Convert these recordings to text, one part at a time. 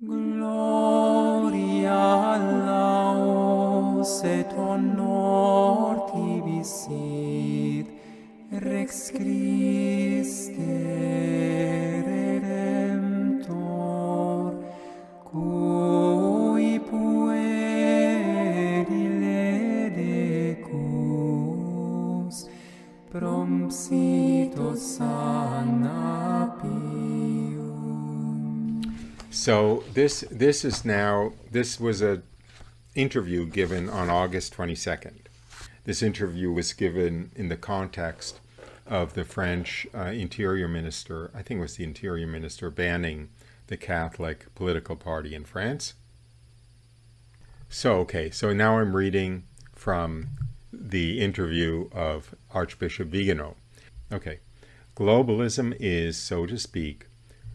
Gloria laus et honor tibi sit, Rex Christe Redemptor, cui puerile decus, prompsito sana pium. So this was a interview given on August 22nd. This interview was given in the context of the French interior minister, I think it was the interior minister, banning the Catholic political party in France. So now I'm reading from the interview of Archbishop Vigano. Okay, globalism is, so to speak,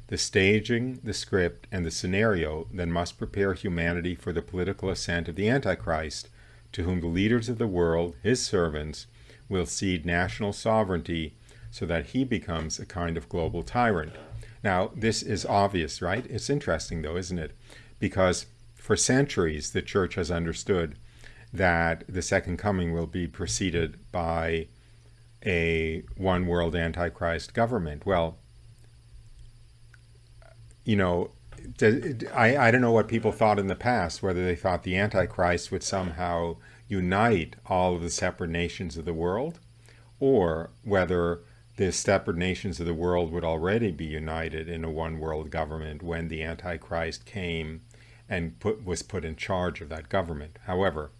the staging, the script, and the scenario that must prepare humanity for the political ascent of the Antichrist, to whom the leaders of the world, his servants, will cede national sovereignty so that he becomes a kind of global tyrant. Now, this is obvious, right? It's interesting, though, isn't it? Because for centuries, the Church has understood that the Second Coming will be preceded by a one-world Antichrist government. Well, I don't know what people thought in the past, whether they thought the Antichrist would somehow unite all of the separate nations of the world, or whether the separate nations of the world would already be united in a one-world government when the Antichrist came and was put in charge of that government. However,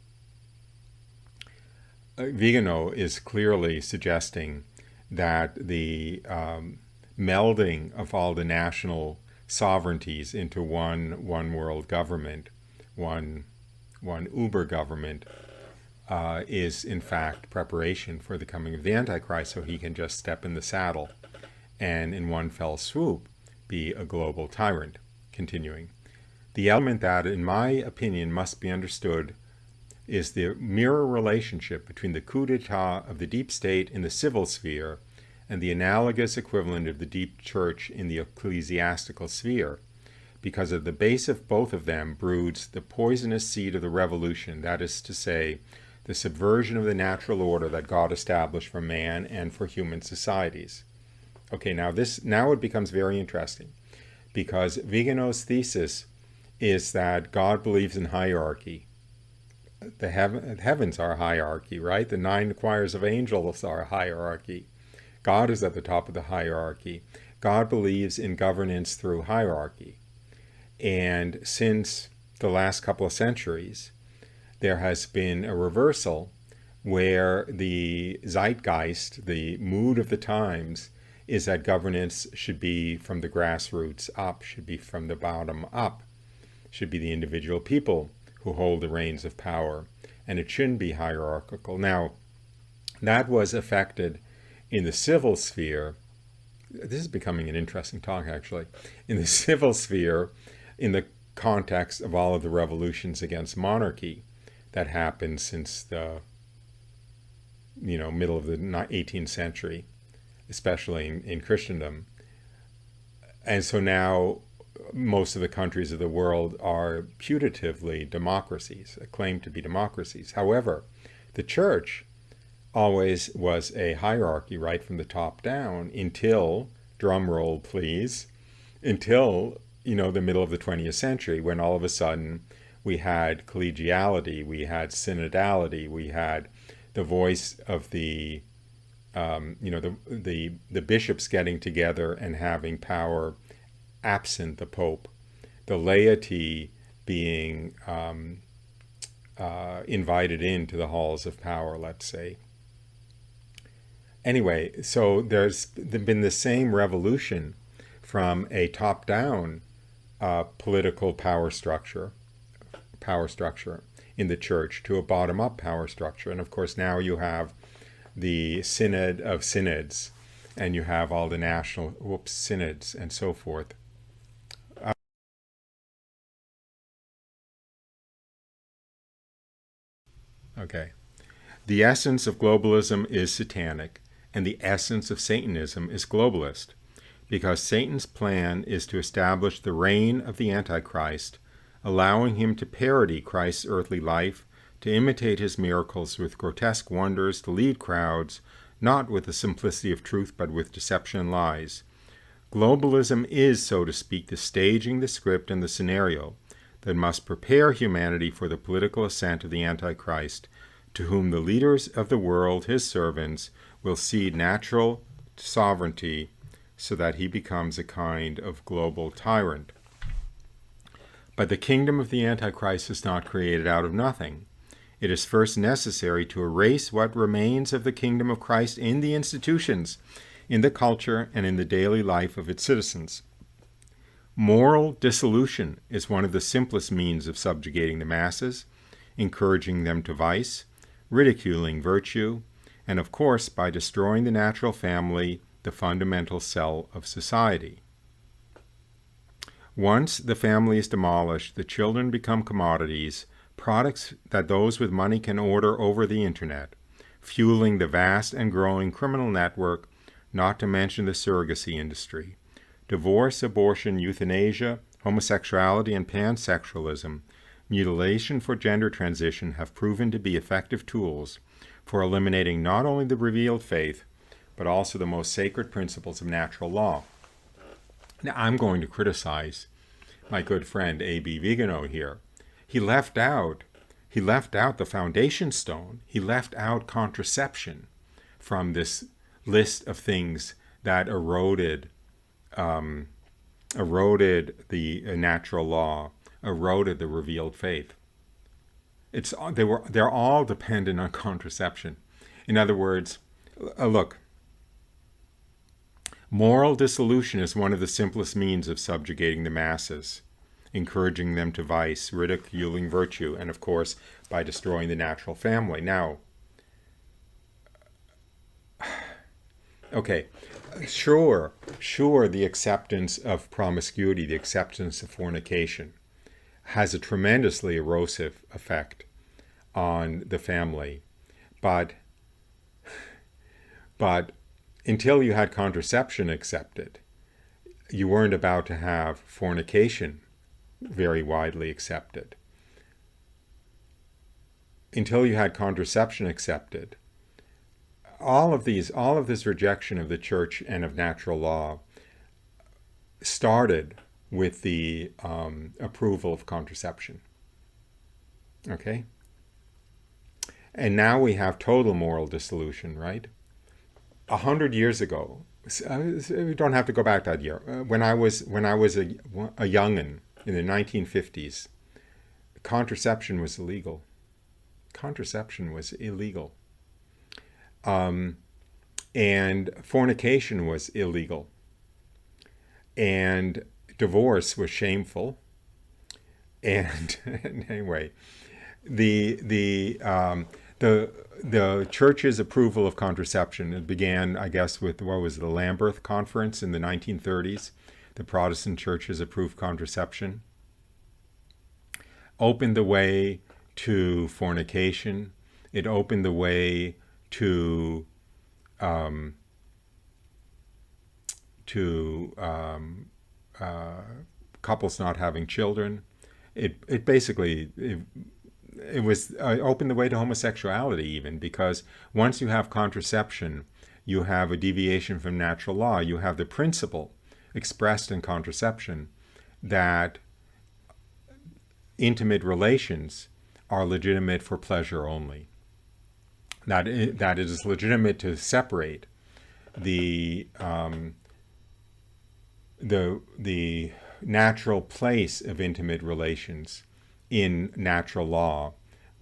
Vigano is clearly suggesting that the melding of all the national sovereignties into one world government, one uber government, is in fact preparation for the coming of the Antichrist, so he can just step in the saddle and in one fell swoop be a global tyrant. Continuing, the element that, in my opinion, must be understood is the mirror relationship between the coup d'etat of the deep state in the civil sphere and the analogous equivalent of the deep church in the ecclesiastical sphere, because at the base of both of them broods the poisonous seed of the revolution, that is to say, the subversion of the natural order that God established for man and for human societies. Okay, now it becomes very interesting, because Vigano's thesis is that God believes in hierarchy. The heavens are hierarchy, right? The 9 choirs of angels are hierarchy. God is at the top of the hierarchy. God believes in governance through hierarchy. And since the last couple of centuries, there has been a reversal where the zeitgeist, the mood of the times, is that governance should be from the grassroots up, should be from the bottom up, should be the individual people who hold the reins of power, and it shouldn't be hierarchical. Now, that was affected in the civil sphere. This is becoming an interesting talk, actually. In the civil sphere, in the context of all of the revolutions against monarchy that happened since the middle of the 18th century, especially in Christendom. And so now most of the countries of the world are putatively democracies, claim to be democracies. However, the Church always was a hierarchy right from the top down until, drum roll please, until the middle of the 20th century, when all of a sudden we had collegiality, we had synodality, we had the voice of the bishops getting together and having power absent the Pope, the laity being invited into the halls of power, let's say. Anyway, so there's been the same revolution from a top-down political power structure in the Church to a bottom-up power structure. And of course now you have the Synod of Synods, and you have all the national synods and so forth. Okay. The essence of globalism is satanic, and the essence of Satanism is globalist. because Satan's plan is to establish the reign of the Antichrist, allowing him to parody Christ's earthly life, to imitate his miracles with grotesque wonders, to lead crowds, not with the simplicity of truth, but with deception and lies. Globalism is, so to speak, the staging, the script, and the scenario that must prepare humanity for the political ascent of the Antichrist, to whom the leaders of the world, his servants, will cede natural sovereignty so that he becomes a kind of global tyrant. But the kingdom of the Antichrist is not created out of nothing. It is first necessary to erase what remains of the kingdom of Christ in the institutions, in the culture, and in the daily life of its citizens. Moral dissolution is one of the simplest means of subjugating the masses, encouraging them to vice, ridiculing virtue, and of course by destroying the natural family, the fundamental cell of society. Once the family is demolished, the children become commodities, products that those with money can order over the internet, fueling the vast and growing criminal network, not to mention the surrogacy industry. Divorce, abortion, euthanasia, homosexuality, and pansexualism, mutilation for gender transition have proven to be effective tools for eliminating not only the revealed faith, but also the most sacred principles of natural law. Now, I'm going to criticize my good friend A.B. Vigano here. He left out the foundation stone. He left out contraception from this list of things that eroded the natural law, eroded the revealed faith. They're all dependent on contraception. In other words, look, moral dissolution is one of the simplest means of subjugating the masses, encouraging them to vice, ridiculing virtue, and of course, by destroying the natural family. Now, okay, sure, the acceptance of promiscuity, the acceptance of fornication, has a tremendously erosive effect on the family. But until you had contraception accepted, you weren't about to have fornication very widely accepted. Until you had contraception accepted, all of this rejection of the church and of natural law started with the approval of contraception. Okay? And now we have total moral dissolution, right? 100 years ago, we don't have to go back that year. When I was a youngin' in the 1950s, contraception was illegal. Contraception was illegal. And fornication was illegal. And divorce was shameful. And anyway, the church's approval of contraception, it began, I guess, with the Lambeth Conference in the 1930s. The Protestant churches approved contraception, opened the way to fornication. It opened the way to couples not having children. It basically opened the way to homosexuality even, because once you have contraception, you have a deviation from natural law. You have the principle expressed in contraception that intimate relations are legitimate for pleasure only. That it is legitimate to separate the natural place of intimate relations in natural law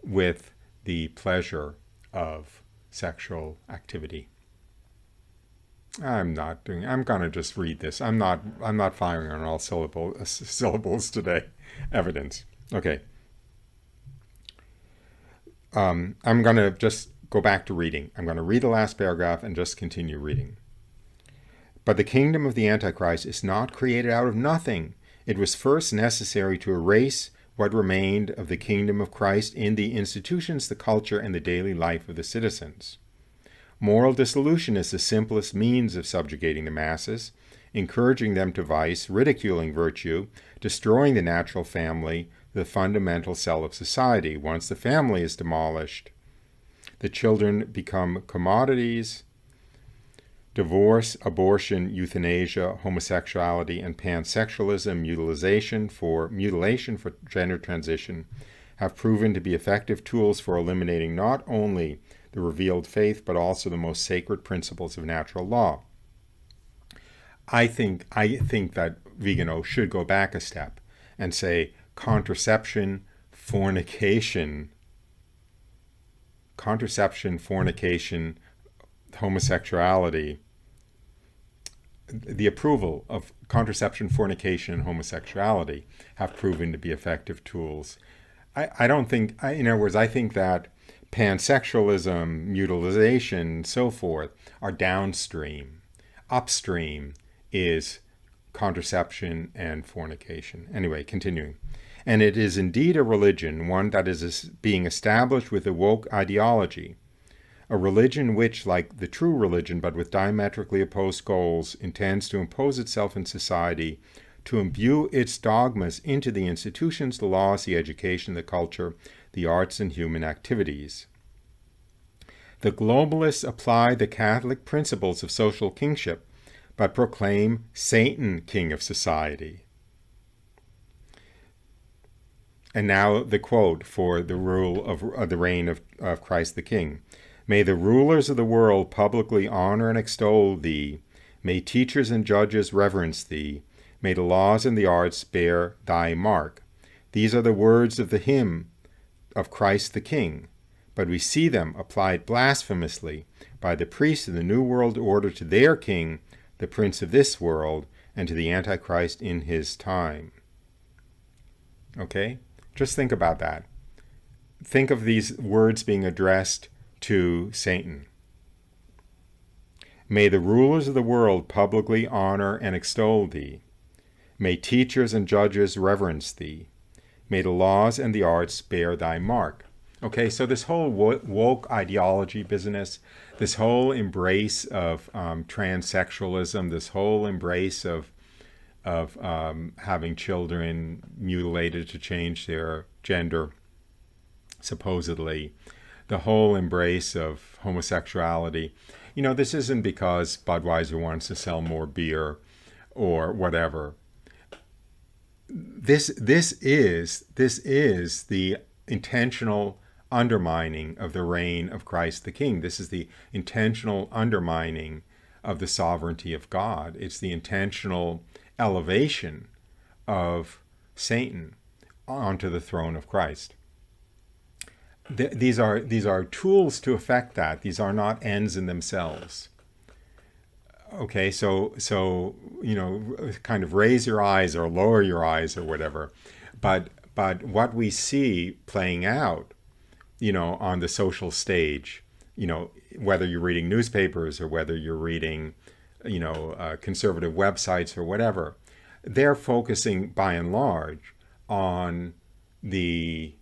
with the pleasure of sexual activity. I'm going to just read this. I'm not firing on all syllables today. Evidence. Okay. I'm going to just go back to reading. I'm going to read the last paragraph and just continue reading. But the kingdom of the Antichrist is not created out of nothing. It was first necessary to erase what remained of the kingdom of Christ in the institutions, the culture, and the daily life of the citizens. Moral dissolution is the simplest means of subjugating the masses, encouraging them to vice, ridiculing virtue, destroying the natural family, the fundamental cell of society. Once the family is demolished, the children become commodities. Divorce, abortion, euthanasia, homosexuality, and pansexualism, mutilation for gender transition, have proven to be effective tools for eliminating not only the revealed faith, but also the most sacred principles of natural law. I think that Vigano should go back a step and say contraception, fornication, homosexuality, the approval of contraception, fornication, and homosexuality have proven to be effective tools. I don't think, in other words, I think that pansexualism, mutilation, so forth, are downstream. Upstream is contraception and fornication. Anyway, continuing. And it is indeed a religion, one that is being established with a woke ideology, a religion which, like the true religion, but with diametrically opposed goals, intends to impose itself in society, to imbue its dogmas into the institutions, the laws, the education, the culture, the arts, and human activities. The globalists apply the Catholic principles of social kingship, but proclaim Satan king of society. And now the quote for the rule of the reign of Christ the King. May the rulers of the world publicly honor and extol thee. May teachers and judges reverence thee. May the laws and the arts bear thy mark. These are the words of the hymn of Christ the King, but we see them applied blasphemously by the priests of the New World Order to their king, the prince of this world, and to the Antichrist in his time. Okay? Just think about that. Think of these words being addressed to Satan. May the rulers of the world publicly honor and extol thee. May teachers and judges reverence thee. May the laws and the arts bear thy mark. Okay, so this whole woke ideology business, this whole embrace of transsexualism, this whole embrace of having children mutilated to change their gender, supposedly, the whole embrace of homosexuality. You know, this isn't because Budweiser wants to sell more beer or whatever. This is the intentional undermining of the reign of Christ the King. This is the intentional undermining of the sovereignty of God. It's the intentional elevation of Satan onto the throne of Christ. These are tools to effect that. These are not ends in themselves. Okay, so you know, kind of raise your eyes or lower your eyes or whatever, but what we see playing out, you know, on the social stage, you know, whether you're reading newspapers or whether you're reading, you know, conservative websites or whatever, they're focusing by and large on the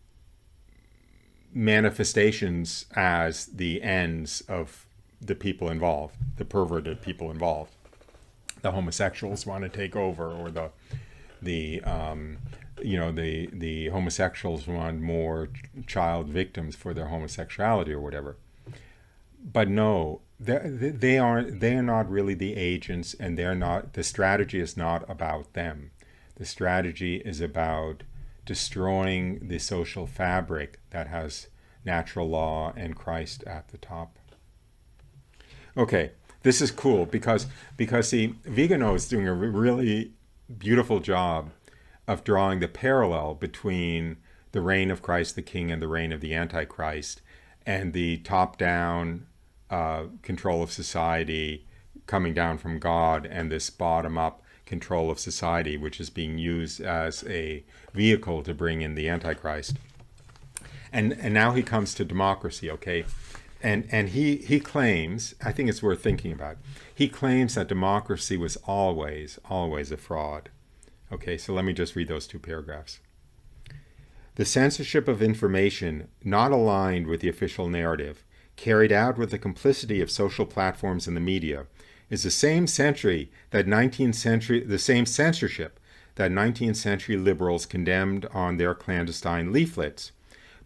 manifestations as the ends of the people involved, the perverted people involved. The homosexuals want to take over, or the homosexuals want more child victims for their homosexuality or whatever. But no, they are not really the agents, and they're not. The strategy is not about them. The strategy is about destroying the social fabric that has natural law and Christ at the top. Okay, this is cool because see, Vigano is doing a really beautiful job of drawing the parallel between the reign of Christ the King and the reign of the Antichrist, and the top-down control of society coming down from God, and this bottom-up control of society, which is being used as a vehicle to bring in the Antichrist. And now he comes to democracy, okay? And he claims, I think it's worth thinking about, he claims that democracy was always a fraud. Okay, so let me just read those two paragraphs. The censorship of information not aligned with the official narrative, carried out with the complicity of social platforms and the media, is the same century that 19th century, the same censorship that 19th century liberals condemned on their clandestine leaflets,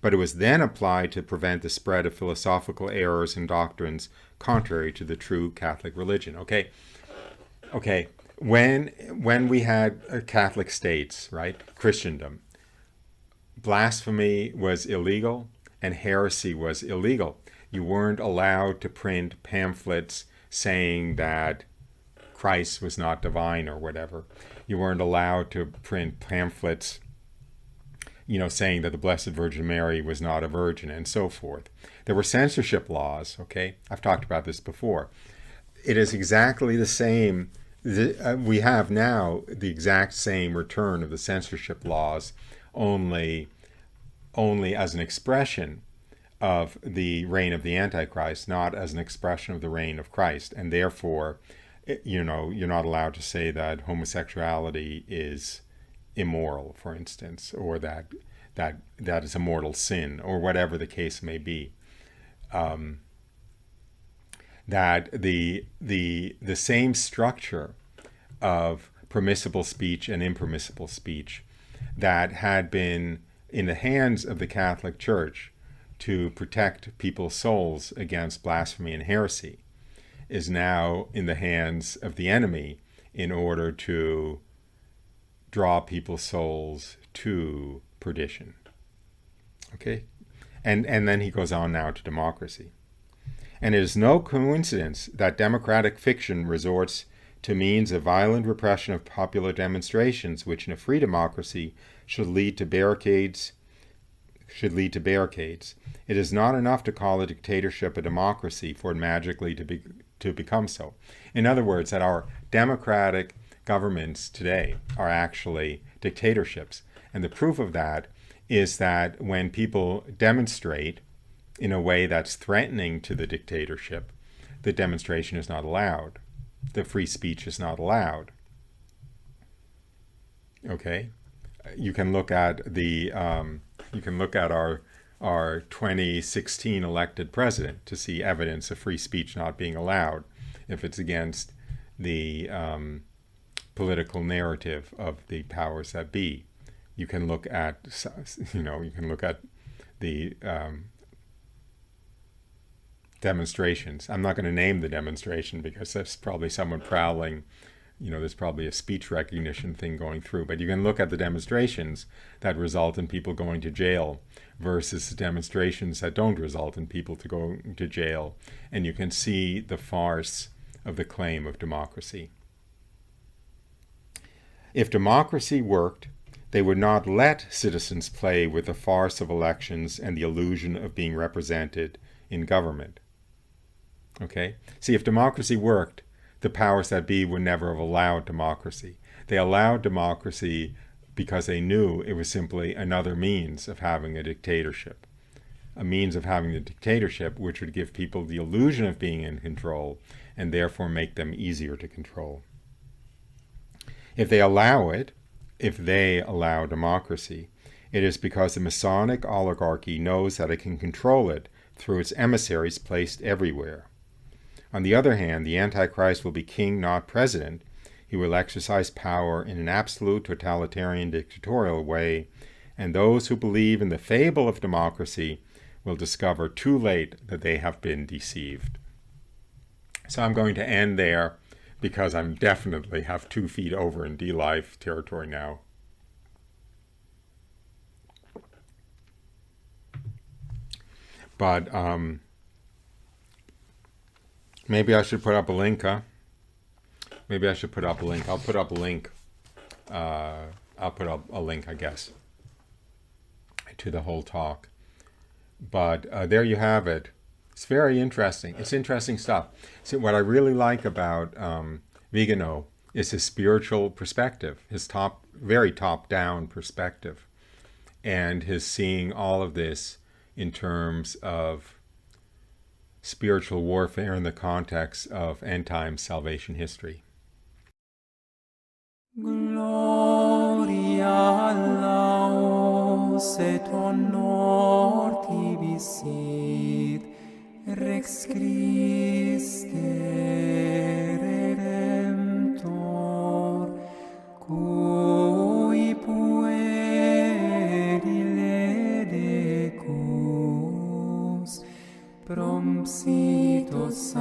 but it was then applied to prevent the spread of philosophical errors and doctrines contrary to the true Catholic religion. Okay. When we had Catholic states, right, Christendom, blasphemy was illegal and heresy was illegal. You weren't allowed to print pamphlets saying that Christ was not divine or whatever. You weren't allowed to print pamphlets, saying that the Blessed Virgin Mary was not a virgin and so forth. There were censorship laws, okay? I've talked about this before. It is exactly the same. We have now the exact same return of the censorship laws, only as an expression of the reign of the Antichrist, not as an expression of the reign of Christ. And therefore, you're not allowed to say that homosexuality is immoral, for instance, or that is a mortal sin, or whatever the case may be. That the same structure of permissible speech and impermissible speech that had been in the hands of the Catholic Church to protect people's souls against blasphemy and heresy is now in the hands of the enemy in order to draw people's souls to perdition. Okay? And then he goes on now to democracy. And it is no coincidence that democratic fiction resorts to means of violent repression of popular demonstrations, which in a free democracy should lead to barricades. It is not enough to call a dictatorship a democracy for it magically to become so. In other words, that our democratic governments today are actually dictatorships. And the proof of that is that when people demonstrate in a way that's threatening to the dictatorship, the demonstration is not allowed. The free speech is not allowed. Okay? You can look at our 2016 elected president to see evidence of free speech not being allowed if it's against the political narrative of the powers that be. You can look at the demonstrations. I'm not going to name the demonstration because there's probably someone prowling. There's probably a speech recognition thing going through. But you can look at the demonstrations that result in people going to jail versus demonstrations that don't result in people to go to jail. And you can see the farce of the claim of democracy. If democracy worked, they would not let citizens play with the farce of elections and the illusion of being represented in government. Okay? See, if democracy worked, the powers that be would never have allowed democracy. They allowed democracy because they knew it was simply another means of having a dictatorship. A means of having a dictatorship which would give people the illusion of being in control and therefore make them easier to control. If they allow democracy, it is because the Masonic oligarchy knows that it can control it through its emissaries placed everywhere. On the other hand, the Antichrist will be king, not president. He will exercise power in an absolute totalitarian dictatorial way, and those who believe in the fable of democracy will discover too late that they have been deceived. So I'm going to end there because I'm definitely have 2 feet over in D-Life territory now. But maybe I should put up a link, huh? Maybe I should put up a link. I'll put up a link. I'll put up a link, I guess, to the whole talk. But there you have it. It's very interesting. It's interesting stuff. See, what I really like about Vigano is his spiritual perspective, his very top-down perspective, and his seeing all of this in terms of spiritual warfare in the context of end-time salvation history. Gloria laus et honor tibi sit, Rex Christe Redemptor, cui puerile decus, prompsitos